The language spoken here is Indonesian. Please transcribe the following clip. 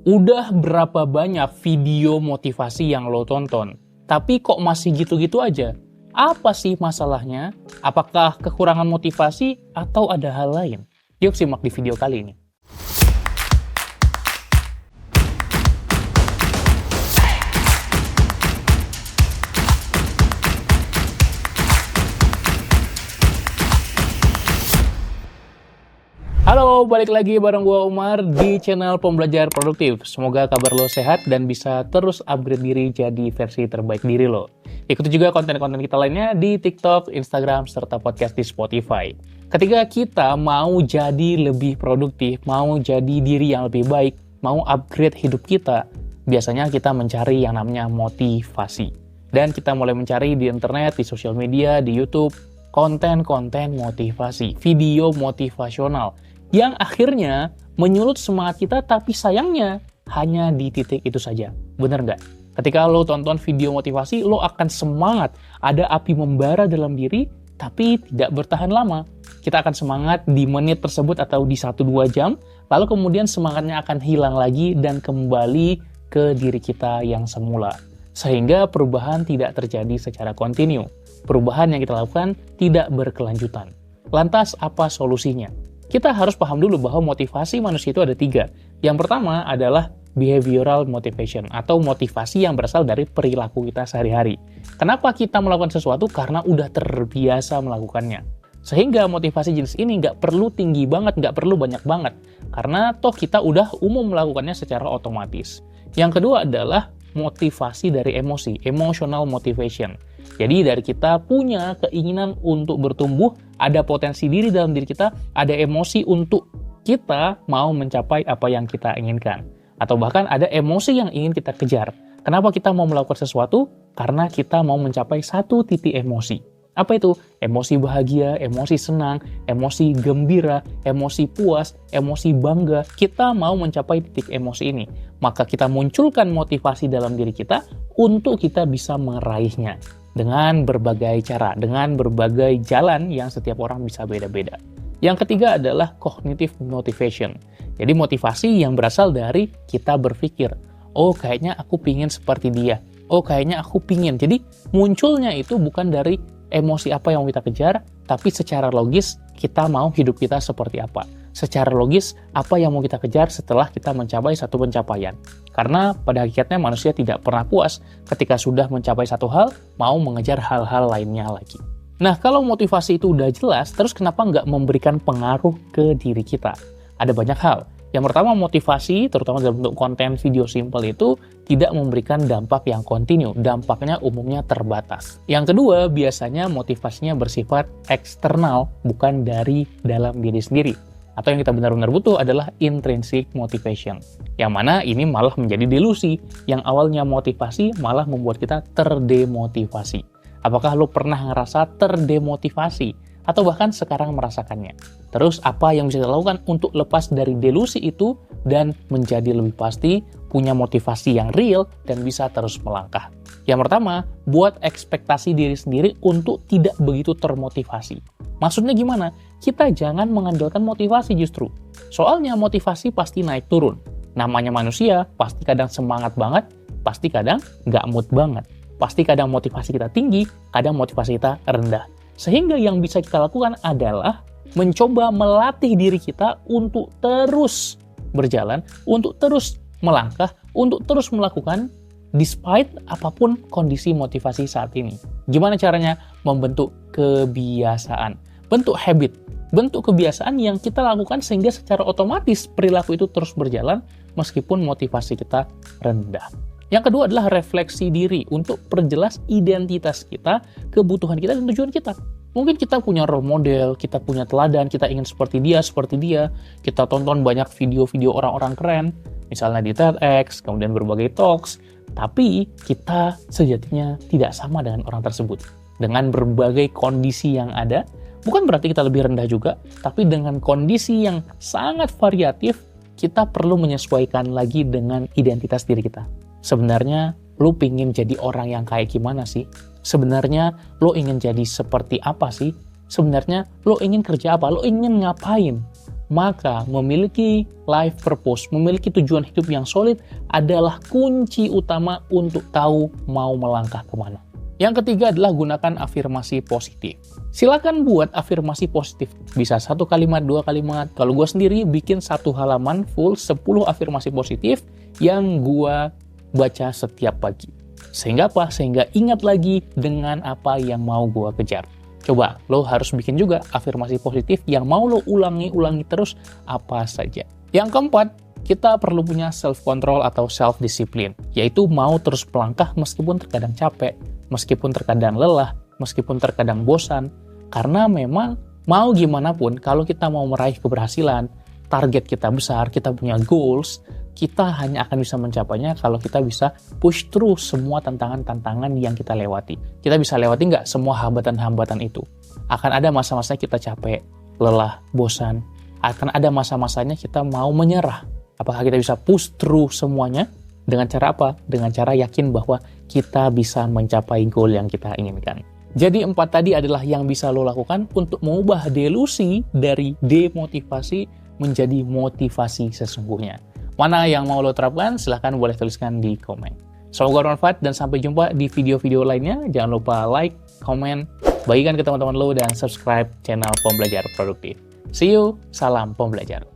Udah berapa banyak video motivasi yang lo tonton, tapi kok masih gitu-gitu aja? Apa sih masalahnya? Apakah kekurangan motivasi atau ada hal lain? Yuk simak di video kali ini. Halo, balik lagi bareng gua Umar di channel Pembelajar Produktif. Semoga kabar lo sehat dan bisa terus upgrade diri jadi versi terbaik diri lo. Ikuti juga konten-konten kita lainnya di TikTok, Instagram, serta podcast di Spotify. Ketika kita mau jadi lebih produktif, mau jadi diri yang lebih baik, mau upgrade hidup kita, biasanya kita mencari yang namanya motivasi. Dan kita mulai mencari di internet, di sosial media, di YouTube, konten-konten motivasi, video motivasional, yang akhirnya menyulut semangat kita, tapi sayangnya hanya di titik itu saja. Bener nggak? Ketika lo tonton video motivasi, lo akan semangat, ada api membara dalam diri, tapi tidak bertahan lama. Kita akan semangat di menit tersebut atau di 1-2 jam, lalu kemudian semangatnya akan hilang lagi dan kembali ke diri kita yang semula. Sehingga perubahan tidak terjadi secara kontinu. Perubahan yang kita lakukan tidak berkelanjutan. Lantas apa solusinya? Kita harus paham dulu bahwa motivasi manusia itu ada 3. Yang pertama adalah behavioral motivation atau motivasi yang berasal dari perilaku kita sehari-hari. Kenapa kita melakukan sesuatu? Karena udah terbiasa melakukannya. Sehingga motivasi jenis ini nggak perlu tinggi banget, nggak perlu banyak banget. Karena toh kita udah umum melakukannya secara otomatis. Yang kedua adalah motivasi dari emosi, emotional motivation. Jadi dari kita punya keinginan untuk bertumbuh, ada potensi diri dalam diri kita, ada emosi untuk kita mau mencapai apa yang kita inginkan. Atau bahkan ada emosi yang ingin kita kejar. Kenapa kita mau melakukan sesuatu? Karena kita mau mencapai satu titik emosi. Apa itu? Emosi bahagia, emosi senang, emosi gembira, emosi puas, emosi bangga. Kita mau mencapai titik emosi ini. Maka kita munculkan motivasi dalam diri kita untuk kita bisa meraihnya. Dengan berbagai cara, dengan berbagai jalan yang setiap orang bisa beda-beda. Yang ketiga adalah cognitive motivation. Jadi motivasi yang berasal dari kita berpikir, oh kayaknya aku pingin seperti dia, oh kayaknya aku pingin. Jadi munculnya itu bukan dari emosi apa yang kita kejar, tapi secara logis kita mau hidup kita seperti apa. Secara logis apa yang mau kita kejar setelah kita mencapai satu pencapaian. Karena pada hakikatnya manusia tidak pernah puas ketika sudah mencapai satu hal, mau mengejar hal-hal lainnya lagi. Nah, kalau motivasi itu udah jelas, terus kenapa nggak memberikan pengaruh ke diri kita? Ada banyak hal. Yang pertama, motivasi, terutama dalam bentuk konten video simple itu, tidak memberikan dampak yang kontinu. Dampaknya umumnya terbatas. Yang kedua, biasanya motivasinya bersifat eksternal, bukan dari dalam diri sendiri. Atau yang kita benar-benar butuh adalah intrinsic motivation. Yang mana ini malah menjadi delusi. Yang awalnya motivasi malah membuat kita terdemotivasi. Apakah lo pernah ngerasa terdemotivasi? Atau bahkan sekarang merasakannya. Terus apa yang bisa kita lakukan untuk lepas dari delusi itu dan menjadi lebih pasti, punya motivasi yang real dan bisa terus melangkah. Yang pertama, buat ekspektasi diri sendiri untuk tidak begitu termotivasi. Maksudnya gimana? Kita jangan mengandalkan motivasi justru. Soalnya motivasi pasti naik turun. Namanya manusia, pasti kadang semangat banget, pasti kadang nggak mood banget. Pasti kadang motivasi kita tinggi, kadang motivasi kita rendah. Sehingga yang bisa kita lakukan adalah mencoba melatih diri kita untuk terus berjalan, untuk terus melangkah, untuk terus melakukan despite apapun kondisi motivasi saat ini. Gimana caranya? Membentuk kebiasaan, bentuk habit, bentuk kebiasaan yang kita lakukan sehingga secara otomatis perilaku itu terus berjalan meskipun motivasi kita rendah. Yang kedua adalah refleksi diri untuk perjelas identitas kita, kebutuhan kita, dan tujuan kita. Mungkin kita punya role model, kita punya teladan, kita ingin seperti dia, kita tonton banyak video-video orang-orang keren, misalnya di TEDx, kemudian berbagai talks, tapi kita sejatinya tidak sama dengan orang tersebut. Dengan berbagai kondisi yang ada, bukan berarti kita lebih rendah juga, tapi dengan kondisi yang sangat variatif, kita perlu menyesuaikan lagi dengan identitas diri kita. Sebenarnya, lo pingin jadi orang yang kayak gimana sih? Sebenarnya, lo ingin jadi seperti apa sih? Sebenarnya, lo ingin kerja apa? Lo ingin ngapain? Maka memiliki life purpose, memiliki tujuan hidup yang solid adalah kunci utama untuk tahu mau melangkah kemana. Yang ketiga adalah gunakan afirmasi positif. Silakan buat afirmasi positif. Bisa 1 kalimat, 2 kalimat. Kalau gue sendiri bikin 1 halaman full 10 afirmasi positif yang gue baca setiap pagi. Sehingga apa? Sehingga ingat lagi dengan apa yang mau gue kejar. Coba, lo harus bikin juga afirmasi positif yang mau lo ulangi terus apa saja. Yang keempat, kita perlu punya self-control atau self-discipline, yaitu mau terus melangkah meskipun terkadang capek, meskipun terkadang lelah, meskipun terkadang bosan, karena memang mau gimana pun, kalau kita mau meraih keberhasilan, target kita besar, kita punya goals, kita hanya akan bisa mencapainya kalau kita bisa push through semua tantangan-tantangan yang kita lewati. Kita bisa lewati nggak semua hambatan-hambatan itu? Akan ada masa-masa kita capek, lelah, bosan. Akan ada masa-masanya kita mau menyerah. Apakah kita bisa push through semuanya? Dengan cara apa? Dengan cara yakin bahwa kita bisa mencapai goal yang kita inginkan. Jadi 4 tadi adalah yang bisa lo lakukan untuk mengubah delusi dari demotivasi menjadi motivasi sesungguhnya. Mana yang mau lo terapkan? Silahkan boleh tuliskan di komen. Semoga bermanfaat dan sampai jumpa di video-video lainnya. Jangan lupa like, komen, bagikan ke teman-teman lo, dan subscribe channel Pembelajar Produktif. See you, salam pembelajar.